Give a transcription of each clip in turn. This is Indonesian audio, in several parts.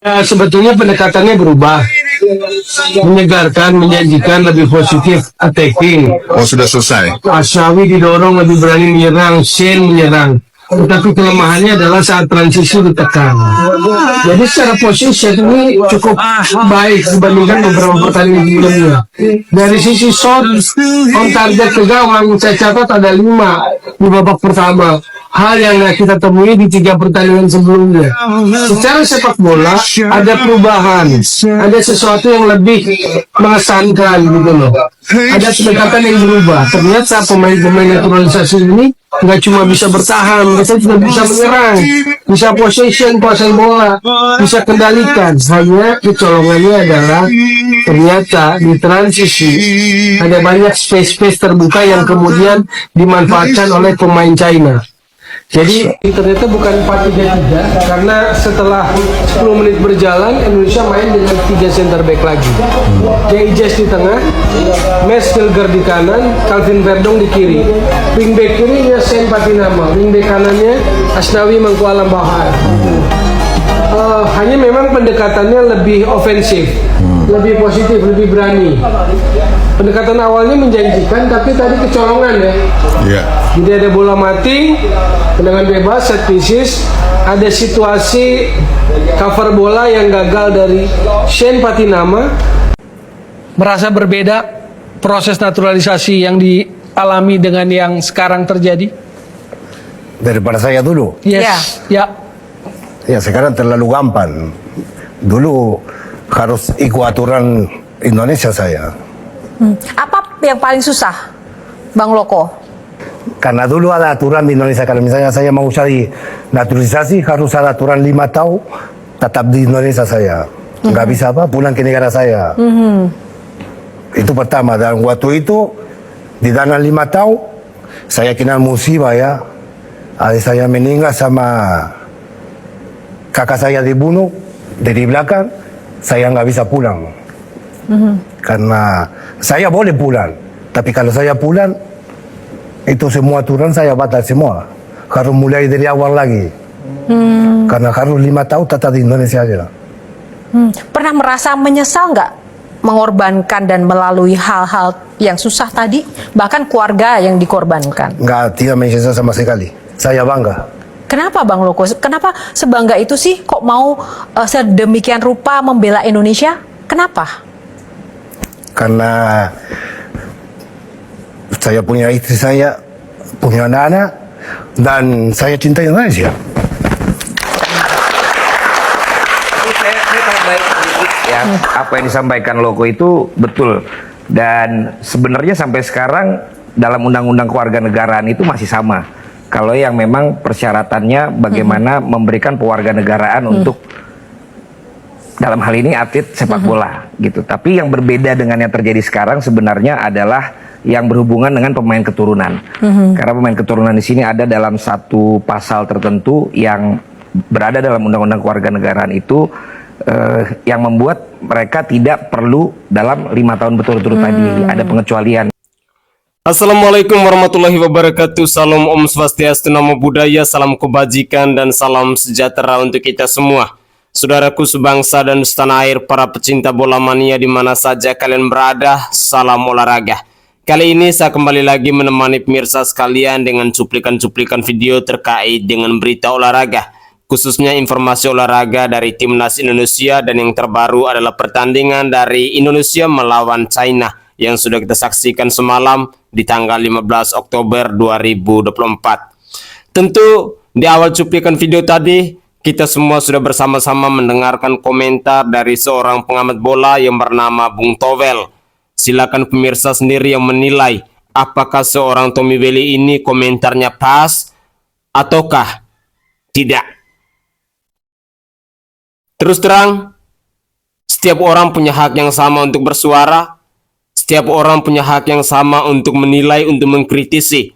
Sebetulnya pendekatannya berubah, menyegarkan, menjanjikan, lebih positif attacking. Oh, sudah selesai. Asnawi didorong lebih berani menyerang, Shane menyerang. Tetapi kelemahannya adalah saat transisi ditekan. Jadi secara posisi ini cukup baik dibandingkan beberapa pertandingan sebelumnya. Dari sisi shot on target ke gawang, saya catat ada 5 di babak pertama. Hal yang kita temui di 3 pertandingan sebelumnya. Secara sepak bola ada perubahan, ada sesuatu yang lebih mengesankan gitu loh. Ada pendekatan yang berubah. Ternyata pemain-pemain naturalisasi ini nggak cuma bisa bertahan, mereka juga bisa menyerang, bisa possession, kuasai bola, bisa kendalikan. Hanya kecolongannya adalah ternyata di transisi ada banyak space-space terbuka yang kemudian dimanfaatkan oleh pemain China. Jadi ternyata bukan 4-3-3 karena setelah 10 menit berjalan Indonesia main dengan 3 center back lagi. Ijaz di tengah, Mes Hilger di kanan, Calvin Verdong di kiri. Wingback kirinya Shane Patinama, wingback kanannya Asnawi Mangku Alam Bahar. Hanya memang pendekatannya lebih ofensif, lebih positif, lebih berani. Pendekatan awalnya menjanjikan, tapi tadi kecolongan ya. Iya. Jadi ada bola mati, tendangan bebas, set pieces, ada situasi cover bola yang gagal dari Shane Patinama. Merasa berbeda proses naturalisasi yang dialami dengan yang sekarang terjadi? Daripada saya dulu. Yes. Ya. Ya sekarang terlalu gampang. Dulu harus ikut aturan Indonesia saya. Apa yang paling susah, Bang Loko? Karena dulu ada aturan di Indonesia. Kalau misalnya saya mau cari naturalisasi harus ada aturan 5 tahun tetap di Indonesia saya. Nggak bisa pulang ke negara saya. Itu pertama. Dan waktu itu di dalam 5 tahun saya kena musibah ya. Adik saya meninggal sama kakak saya dibunuh dari belakang, saya nggak bisa pulang. Karena saya boleh pulang, tapi kalau saya pulang, itu semua aturan saya batal semua. Harus mulai dari awal lagi. Karena harus 5 tahun tetap di Indonesia aja. Pernah merasa menyesal nggak mengorbankan dan melalui hal-hal yang susah tadi, bahkan keluarga yang dikorbankan? Nggak, tidak menyesal sama sekali. Saya bangga. Kenapa Bang Loko? Kenapa sebangga itu sih kok mau sedemikian rupa membela Indonesia? Kenapa? Karena saya punya istri, saya punya anak-anak, dan saya cinta Indonesia. Ya, apa yang disampaikan Loko itu betul. Dan sebenarnya sampai sekarang dalam undang-undang kewarganegaraan itu masih sama. Kalau yang memang persyaratannya bagaimana memberikan pewarganegaraan untuk dalam hal ini atlet sepak bola gitu. Tapi yang berbeda dengan yang terjadi sekarang sebenarnya adalah yang berhubungan dengan pemain keturunan. Karena pemain keturunan di sini ada dalam satu pasal tertentu yang berada dalam undang-undang kewarganegaraan itu yang membuat mereka tidak perlu dalam 5 tahun berturut-turut tadi. Ada pengecualian. Assalamualaikum warahmatullahi wabarakatuh. Salam Om Swastiastu, Namo Buddhaya, salam kebajikan dan salam sejahtera untuk kita semua. Saudaraku sebangsa dan setanah air, para pecinta bola mania di mana saja kalian berada, salam olahraga. Kali ini saya kembali lagi menemani pemirsa sekalian dengan cuplikan-cuplikan video terkait dengan berita olahraga, khususnya informasi olahraga dari Timnas Indonesia, dan yang terbaru adalah pertandingan dari Indonesia melawan China yang sudah kita saksikan semalam di tanggal 15 Oktober 2024. Tentu di awal cuplikan video tadi kita semua sudah bersama-sama mendengarkan komentar dari seorang pengamat bola yang bernama Bung Towel. Silakan pemirsa sendiri yang menilai apakah seorang Tommy Welly ini komentarnya pas ataukah tidak. Terus terang, setiap orang punya hak yang sama untuk bersuara. Setiap orang punya hak yang sama untuk menilai, untuk mengkritisi.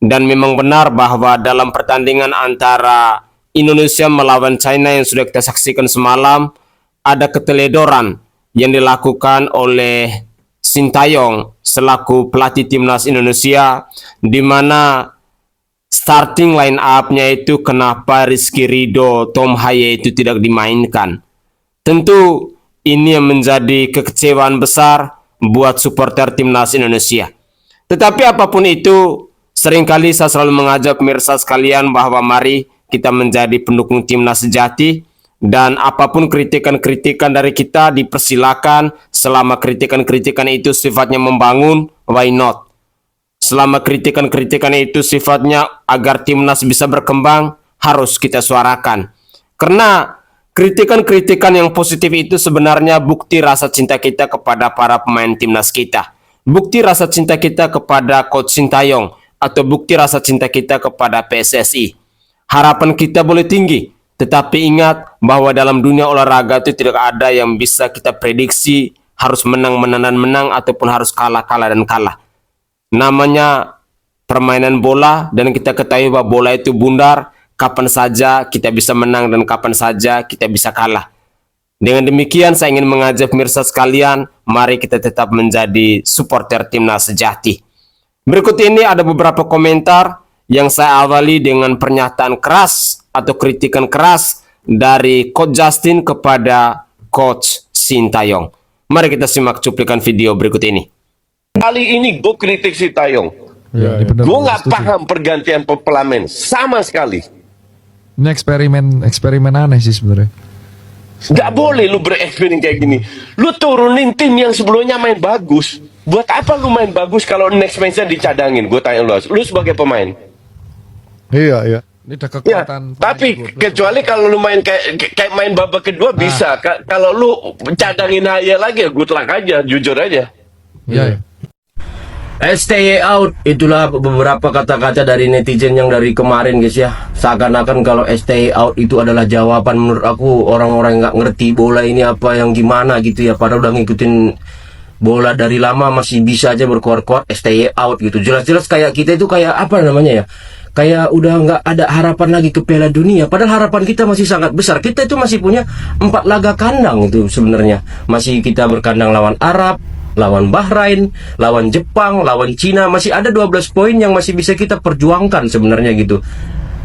Dan memang benar bahwa dalam pertandingan antara Indonesia melawan China yang sudah kita saksikan semalam, ada keteledoran yang dilakukan oleh Sintayong selaku pelatih Timnas Indonesia, di mana starting line up-nya itu kenapa Rizky Ridho, Tom Haye itu tidak dimainkan. Tentu ini yang menjadi kekecewaan besar buat supporter timnas Indonesia. Tetapi apapun itu, seringkali saya selalu mengajak pemirsa sekalian bahwa mari kita menjadi pendukung timnas sejati, dan apapun kritikan-kritikan dari kita dipersilakan selama kritikan-kritikan itu sifatnya membangun, why not? Selama kritikan-kritikan itu sifatnya agar timnas bisa berkembang, harus kita suarakan. Karena kritikan-kritikan yang positif itu sebenarnya bukti rasa cinta kita kepada para pemain timnas kita. Bukti rasa cinta kita kepada Coach Sintayong, atau bukti rasa cinta kita kepada PSSI. Harapan kita boleh tinggi, tetapi ingat bahwa dalam dunia olahraga itu tidak ada yang bisa kita prediksi harus menang dan menang ataupun harus kalah dan kalah. Namanya permainan bola, dan kita ketahui bahwa bola itu bundar, kapan saja kita bisa menang dan kapan saja kita bisa kalah. Dengan demikian saya ingin mengajak pemirsa sekalian, mari kita tetap menjadi supporter timnas sejati. Berikut ini ada beberapa komentar yang saya awali dengan pernyataan keras atau kritikan keras dari Coach Justin kepada Coach Sintayong. Mari kita simak cuplikan video berikut ini. Kali ini gue kritik Sintayong. Ya, Gue nggak paham pergantian pemain sama sekali. Ini eksperimen aneh sih sebenarnya. Nggak boleh lu bereksperimen kayak gini. Lu turunin tim yang sebelumnya main bagus. Buat apa lu main bagus kalau next match-nya dicadangin? Gue tanya lu sebagai pemain. Iya. Ini ada Ya, kekuatan. tapi kecuali kalau lu main kayak main babak kedua bisa. Kalau lu cadangin Haya lagi ya good luck aja, jujur aja. Iya. Stay out, itulah beberapa kata-kata dari netizen yang dari kemarin guys ya. Seakan-akan kalau stay out itu adalah jawaban. Menurut aku orang-orang nggak ngerti bola ini apa yang gimana gitu ya. Padahal udah ngikutin bola dari lama masih bisa aja berkuat-kuat stay out gitu. Jelas-jelas kayak kita itu kayak apa namanya ya, kayak udah nggak ada harapan lagi ke Piala Dunia. Padahal harapan kita masih sangat besar. Kita itu masih punya 4 laga kandang itu sebenarnya. Masih kita berkandang lawan Arab, lawan Bahrain, lawan Jepang, lawan Cina. Masih ada 12 poin yang masih bisa kita perjuangkan sebenarnya gitu.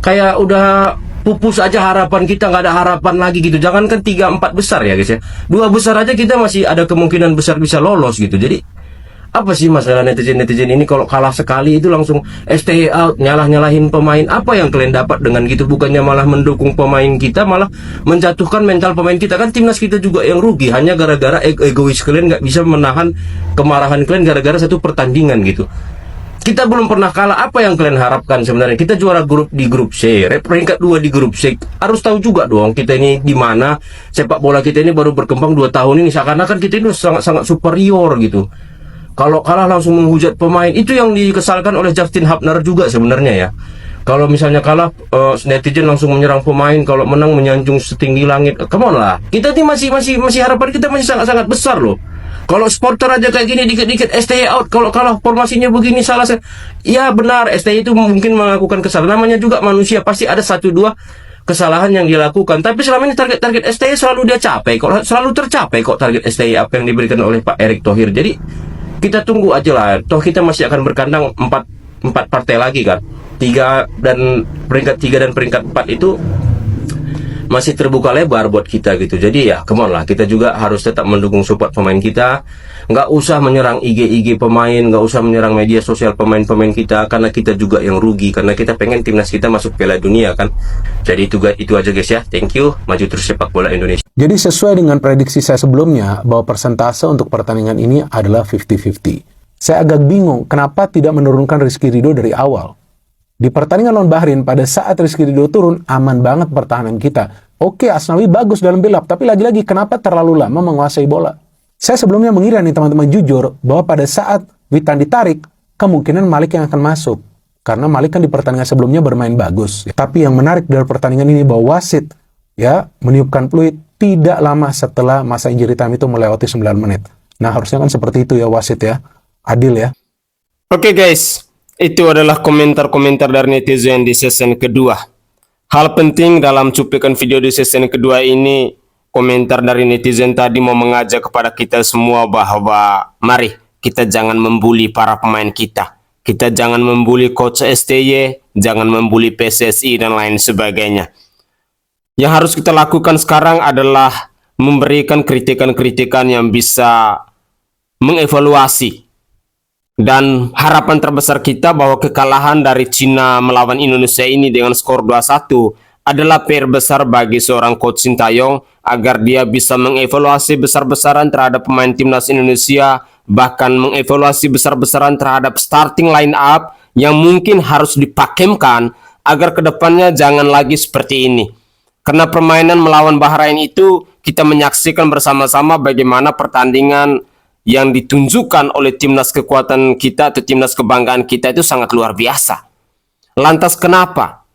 Kayak udah pupus aja harapan kita, nggak ada harapan lagi gitu. Jangankan 3-4 besar ya guys ya, 2 besar aja kita masih ada kemungkinan besar bisa lolos gitu. Jadi apa sih masalah netizen ini kalau kalah sekali itu langsung stay out, nyalahin pemain? Apa yang kalian dapat dengan gitu? Bukannya malah mendukung pemain kita, malah menjatuhkan mental pemain kita. Kan timnas kita juga yang rugi hanya gara-gara egois kalian nggak bisa menahan kemarahan kalian gara-gara satu pertandingan gitu. Kita belum pernah kalah. Apa yang kalian harapkan sebenarnya? Kita juara grup di grup C, peringkat 2 di grup C. Harus tahu juga dong kita ini di mana. Sepak bola kita ini baru berkembang 2 tahun ini, seakan-akan kita ini sangat superior gitu. Kalau kalah langsung menghujat pemain, itu yang dikesalkan oleh Justin Hubner juga sebenarnya ya. Kalau misalnya kalah, netizen langsung menyerang pemain. Kalau menang menyanjung setinggi langit. Come on lah, kita ini masih harapan kita masih sangat besar loh. Kalau supporter aja kayak gini dikit-dikit STY out, kalau kalah formasinya begini salah. Ya benar, STY itu mungkin melakukan kesalahan. Namanya juga manusia, pasti ada 1-2 kesalahan yang dilakukan. Tapi selama ini target STY selalu dia capai, selalu tercapai kok target STY apa yang diberikan oleh Pak Erick Thohir. Jadi kita tunggu aja lah. Toh kita masih akan berkandang 4 partai lagi kan. 3 dan peringkat 4 itu masih terbuka lebar buat kita gitu. Jadi ya come on lah, kita juga harus tetap mendukung support pemain kita. Nggak usah menyerang IG pemain, nggak usah menyerang media sosial pemain kita, karena kita juga yang rugi, karena kita pengen timnas kita masuk Piala Dunia kan. Jadi itu aja guys ya. Thank you. Maju terus sepak bola Indonesia. Jadi sesuai dengan prediksi saya sebelumnya bahwa persentase untuk pertandingan ini adalah 50-50. Saya agak bingung kenapa tidak menurunkan Rizky Ridho dari awal. Di pertandingan lawan Bahrain, pada saat Rizky Ridho turun, aman banget pertahanan kita. Oke, Asnawi bagus dalam build up, tapi lagi-lagi kenapa terlalu lama menguasai bola? Saya sebelumnya mengira nih teman-teman jujur, bahwa pada saat Witan ditarik, kemungkinan Malik yang akan masuk. Karena Malik kan di pertandingan sebelumnya bermain bagus. Tapi yang menarik dari pertandingan ini bahwa wasit ya meniupkan peluit tidak lama setelah masa injury time itu melewati 9 menit. Nah, harusnya kan seperti itu ya wasit ya. Adil ya. Oke guys, itu adalah komentar-komentar dari netizen di season kedua. Hal penting dalam cuplikan video di season kedua ini, komentar dari netizen tadi mau mengajak kepada kita semua bahwa mari kita jangan membuli para pemain kita. Kita jangan membuli Coach STY, jangan membuli PSSI dan lain sebagainya. Yang harus kita lakukan sekarang adalah memberikan kritikan-kritikan yang bisa mengevaluasi. Dan harapan terbesar kita bahwa kekalahan dari Cina melawan Indonesia ini dengan skor 2-1 adalah PR besar bagi seorang coach Sintayong agar dia bisa mengevaluasi besar-besaran terhadap pemain timnas Indonesia, bahkan mengevaluasi besar-besaran terhadap starting line up yang mungkin harus dipakemkan agar kedepannya jangan lagi seperti ini. Karena permainan melawan Bahrain itu kita menyaksikan bersama-sama bagaimana pertandingan yang ditunjukkan oleh timnas kekuatan kita atau timnas kebanggaan kita itu sangat luar biasa. Lantas kenapa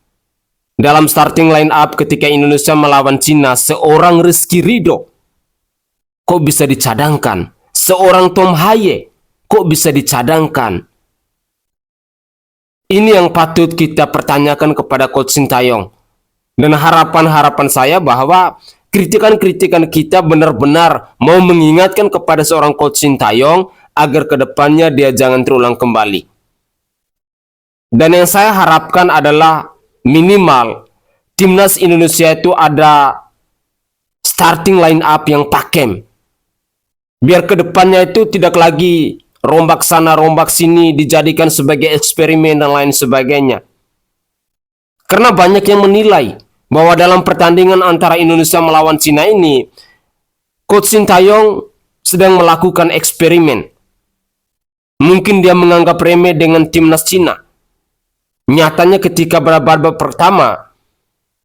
dalam starting line up ketika Indonesia melawan Cina seorang Rizky Ridho kok bisa dicadangkan? Seorang Tom Haye kok bisa dicadangkan? Ini yang patut kita pertanyakan kepada Coach Sintayong. Dan harapan-harapan saya bahwa kritikan-kritikan kita benar-benar mau mengingatkan kepada seorang Coach Sintayong agar kedepannya dia jangan terulang kembali. Dan yang saya harapkan adalah minimal timnas Indonesia itu ada starting line up yang pakem. Biar kedepannya itu tidak lagi rombak sana rombak sini dijadikan sebagai eksperimen dan lain sebagainya. Karena banyak yang menilai bahwa dalam pertandingan antara Indonesia melawan Cina ini, Coach Sintayong sedang melakukan eksperimen. Mungkin dia menganggap remeh dengan timnas Cina. Nyatanya ketika babak pertama,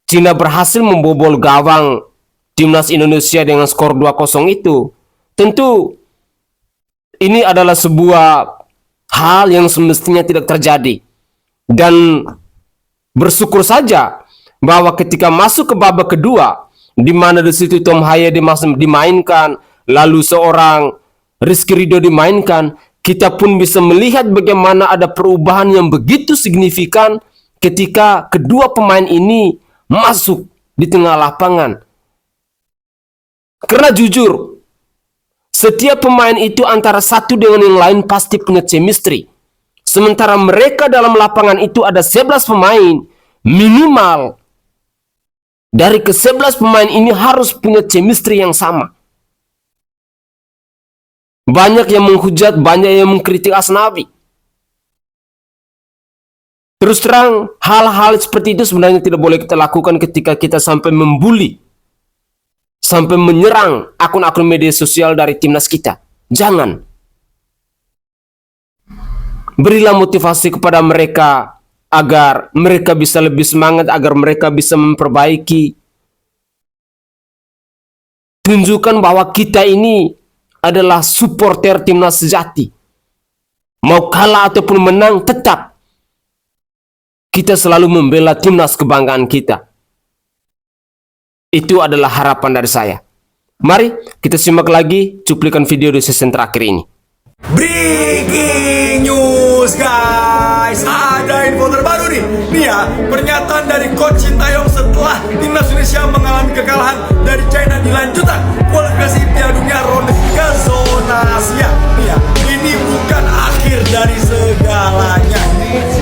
Cina berhasil membobol gawang timnas Indonesia dengan skor 2-0 itu. Tentu ini adalah sebuah hal yang semestinya tidak terjadi. Dan bersyukur saja bahwa ketika masuk ke babak kedua, di mana di situ Tom Haye dimainkan, lalu seorang Rizky Ridho dimainkan, kita pun bisa melihat bagaimana ada perubahan yang begitu signifikan ketika kedua pemain ini masuk di tengah lapangan. Karena jujur, setiap pemain itu antara satu dengan yang lain pasti punya chemistry. Sementara mereka dalam lapangan itu ada 11 pemain, minimal dari ke-11 pemain ini harus punya chemistry yang sama. Banyak yang menghujat, banyak yang mengkritik Asnawi. Terus terang, hal-hal seperti itu sebenarnya tidak boleh kita lakukan ketika kita sampai membuli, sampai menyerang akun-akun media sosial dari timnas kita. Jangan. Berilah motivasi kepada mereka agar mereka bisa lebih semangat, agar mereka bisa memperbaiki. Tunjukkan bahwa kita ini adalah supporter timnas sejati. Mau kalah ataupun menang, tetap kita selalu membela timnas kebanggaan kita. Itu adalah harapan dari saya. Mari kita simak lagi cuplikan video di season terakhir ini. Breaking news guys, ada info terbaru nih. Nih ya, pernyataan dari Coach Sintayong setelah timnas Indonesia mengalami kekalahan dari China di lanjutan kualifikasi Piala Dunia ronde 3 zona Asia. Nih ya, ini bukan akhir dari segalanya.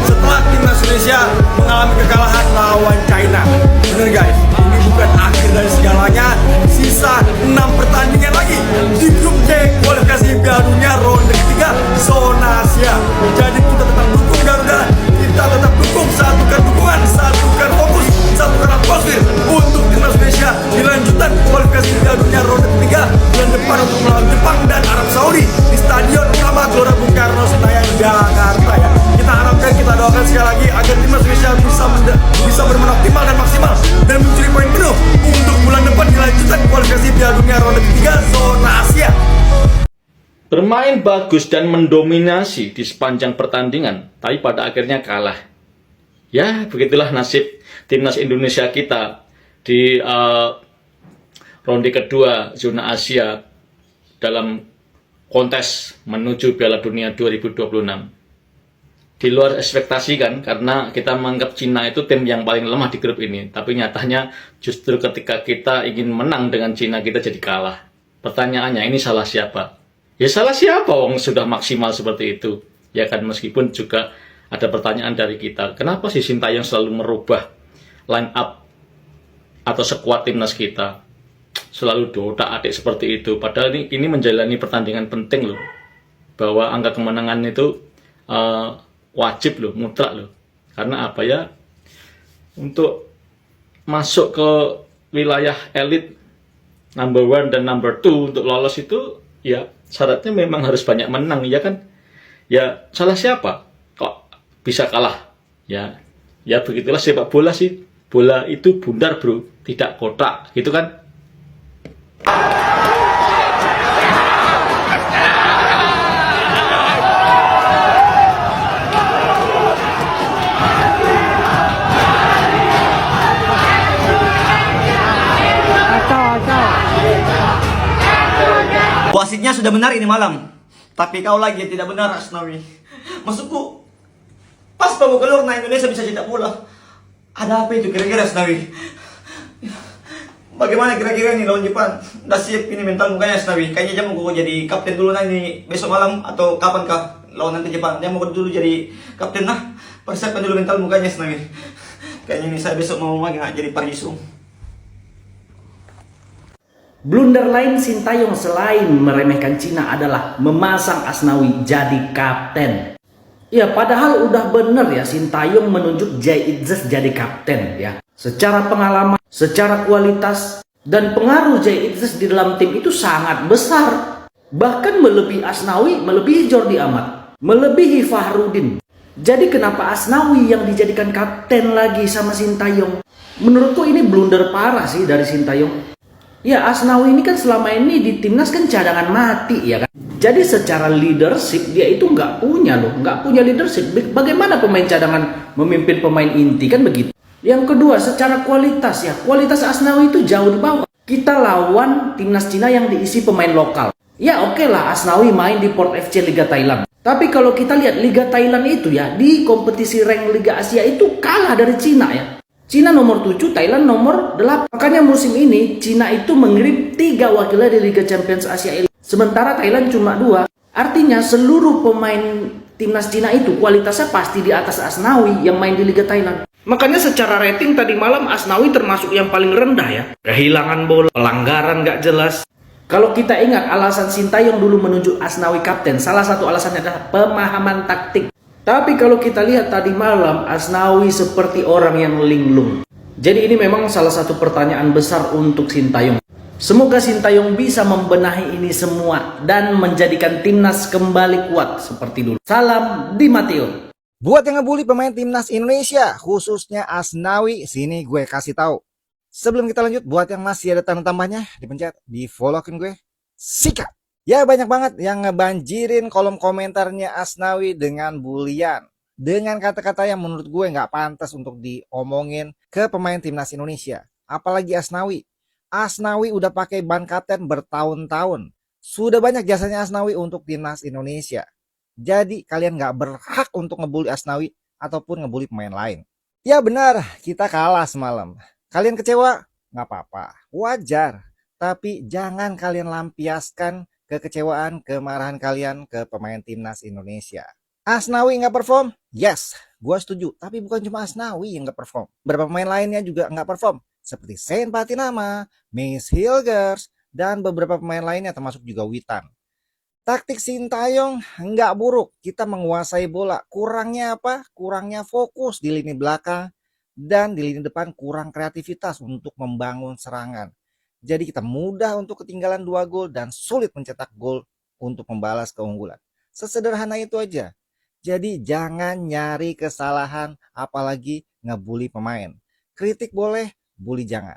Setelah timnas Indonesia mengalami kekalahan lawan China, bener guys, ini bukan akhir dari segalanya. Sisa 6 pertandingan lagi di grup C kualifikasi Piala Dunia ronde 3 zona Asia. Jadi kita tetap dukung Garuda, kita tetap dukung, satukan dukungan, satukan fokus, satukan atmosfer untuk timnas Indonesia di lanjutan kualifikasi Piala Dunia ronde 3 bulan depan untuk melawan Jepang dan Arab Saudi di Stadion Utama Gelora Bung Karno Senayan Jakarta ya. Kita harapkan, kita doakan sekali lagi agar timnas Indonesia bisa bermain optimal dan maksimal dan mencuri poin penuh untuk bulan depan di lanjutan kualifikasi Piala Dunia ronde 3 zona Asia. Bermain bagus dan mendominasi di sepanjang pertandingan, tapi pada akhirnya kalah. Ya, begitulah nasib timnas Indonesia kita di ronde kedua zona Asia dalam kontes menuju Piala Dunia 2026. Di luar ekspektasi kan, karena kita menganggap Cina itu tim yang paling lemah di grup ini. Tapi nyatanya justru ketika kita ingin menang dengan Cina, kita jadi kalah. Pertanyaannya, ini salah siapa? Ya salah siapa wong sudah maksimal seperti itu. Ya kan, meskipun juga ada pertanyaan dari kita, kenapa sih Sintayong selalu merubah line up atau sekuat timnas kita? selalu diotak-atik seperti itu. Padahal ini menjalani pertandingan penting loh. Bahwa angka kemenangan itu wajib loh, mutlak loh. Karena apa ya? Untuk masuk ke wilayah elit number 1 dan number 2 untuk lolos itu ya syaratnya memang harus banyak menang, ya kan? Ya salah siapa kok bisa kalah? Ya begitulah sepak bola sih. Bola itu bundar bro, tidak kotak, gitu kan? Wasitnya sudah benar ini malam, tapi kau lagi yang tidak benar, Asnawi. Maksudku, pas babak belur nah Indonesia bisa cetak bola. Ada apa itu kira-kira, Asnawi? Bagaimana kira-kira nih lawan Jepang? Udah siap ini mental mukanya, Asnawi? Kayaknya dia mau jadi kapten dulu nah ini besok malam atau kapan kah lawan nanti Jepang? Dia mau dulu jadi kapten nah. Persiapkan dulu mental mukanya, Asnawi. Kayaknya ini saya besok mau nggak jadi Parisu. Blunder lain Sintayong selain meremehkan Cina adalah memasang Asnawi jadi kapten. Ya padahal udah bener ya Sintayong menunjuk Jay Itzes jadi kapten ya. Secara pengalaman, secara kualitas, dan pengaruh Jay Itzes di dalam tim itu sangat besar. Bahkan melebihi Asnawi, melebihi Jordi Amat, melebihi Fahrudin. Jadi kenapa Asnawi yang dijadikan kapten lagi sama Sintayong? Menurutku ini blunder parah sih dari Sintayong. Ya Asnawi ini kan selama ini di timnas kan cadangan mati ya kan. Jadi secara leadership dia itu nggak punya loh, nggak punya leadership. Bagaimana pemain cadangan memimpin pemain inti kan begitu. Yang kedua secara kualitas ya, kualitas Asnawi itu jauh di bawah. Kita lawan timnas Cina yang diisi pemain lokal. Ya oke lah Asnawi main di Port FC Liga Thailand. Tapi kalau kita lihat Liga Thailand itu ya di kompetisi rank Liga Asia itu kalah dari Cina ya. Cina nomor 7, Thailand nomor 8. Makanya musim ini Cina itu mengirim 3 wakilnya di Liga Champions Asia Elite. Sementara Thailand cuma 2. Artinya seluruh pemain timnas Cina itu kualitasnya pasti di atas Asnawi yang main di Liga Thailand. Makanya secara rating tadi malam Asnawi termasuk yang paling rendah ya. Kehilangan bola, pelanggaran gak jelas. Kalau kita ingat alasan Sintayong dulu menunjuk Asnawi kapten, salah satu alasannya adalah pemahaman taktik. Tapi kalau kita lihat tadi malam, Asnawi seperti orang yang linglung. Jadi ini memang salah satu pertanyaan besar untuk Sintayong. Semoga Sintayong bisa membenahi ini semua dan menjadikan timnas kembali kuat seperti dulu. Salam Di Matteo. Buat yang ngebully pemain timnas Indonesia, khususnya Asnawi, sini gue kasih tahu. Sebelum kita lanjut, buat yang masih ada tanda tambahnya, dipencet, di follow-in gue. Sikat! Ya banyak banget yang ngebanjirin kolom komentarnya Asnawi dengan bulian. Dengan kata-kata yang menurut gue nggak pantas untuk diomongin ke pemain timnas Indonesia. Apalagi Asnawi. Asnawi udah pakai ban kapten bertahun-tahun. Sudah banyak jasanya Asnawi untuk timnas Indonesia. Jadi kalian nggak berhak untuk ngebully Asnawi ataupun ngebully pemain lain. Ya benar, kita kalah semalam. Kalian kecewa? Nggak apa-apa, wajar. Tapi jangan kalian lampiaskan kekecewaan, kemarahan kalian ke pemain timnas Indonesia. Asnawi nggak perform? Yes, gue setuju. Tapi bukan cuma Asnawi yang nggak perform. Beberapa pemain lainnya juga nggak perform. Seperti Sen Patinama, Mees Hilgers, dan beberapa pemain lainnya termasuk juga Witan. Taktik Sintayong nggak buruk. Kita menguasai bola. Kurangnya apa? Kurangnya fokus di lini belakang. Dan di lini depan kurang kreativitas untuk membangun serangan. Jadi kita mudah untuk ketinggalan 2 gol dan sulit mencetak gol untuk membalas keunggulan. Sesederhana itu aja. Jadi jangan nyari kesalahan apalagi ngebully pemain. Kritik boleh, bully jangan.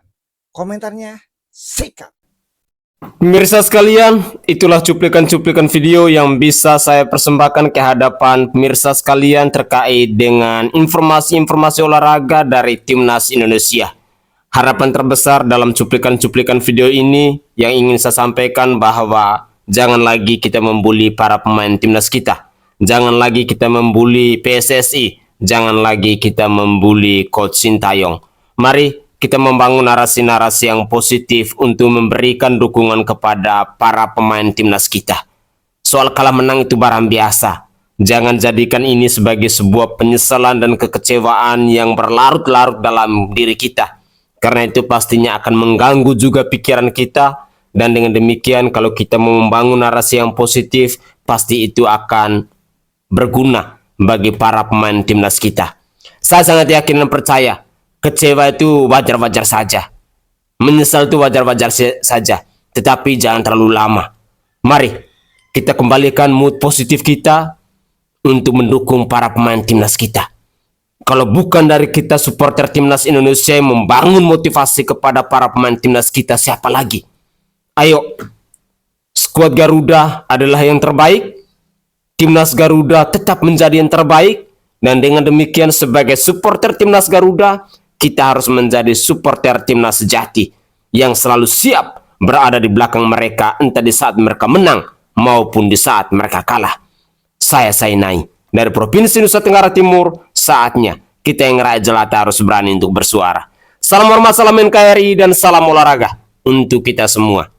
Komentarnya sikat. Pemirsa sekalian, itulah cuplikan-cuplikan video yang bisa saya persembahkan ke hadapan pemirsa sekalian terkait dengan informasi-informasi olahraga dari Timnas Indonesia. Harapan terbesar dalam cuplikan-cuplikan video ini yang ingin saya sampaikan bahwa jangan lagi kita membuli para pemain timnas kita. Jangan lagi kita membuli PSSI. Jangan lagi kita membuli Coach Sintayong. Mari kita membangun narasi-narasi yang positif untuk memberikan dukungan kepada para pemain timnas kita. Soal kalah menang itu barang biasa. Jangan jadikan ini sebagai sebuah penyesalan dan kekecewaan yang berlarut-larut dalam diri kita. Karena itu pastinya akan mengganggu juga pikiran kita, dan dengan demikian kalau kita mau membangun narasi yang positif, pasti itu akan berguna bagi para pemain timnas kita. Saya sangat yakin dan percaya, kecewa itu wajar-wajar saja, menyesal itu wajar-wajar saja, tetapi jangan terlalu lama. Mari kita kembalikan mood positif kita untuk mendukung para pemain timnas kita. Kalau bukan dari kita supporter timnas Indonesia yang membangun motivasi kepada para pemain timnas kita, siapa lagi? Ayo, skuad Garuda adalah yang terbaik. Timnas Garuda tetap menjadi yang terbaik. Dan dengan demikian sebagai supporter timnas Garuda, kita harus menjadi supporter timnas sejati yang selalu siap berada di belakang mereka, entah di saat mereka menang maupun di saat mereka kalah. Saya Sainai dari Provinsi Nusa Tenggara Timur. Saatnya kita yang rakyat jelata harus berani untuk bersuara. Salam hormat, salam NKRI, dan salam olahraga untuk kita semua.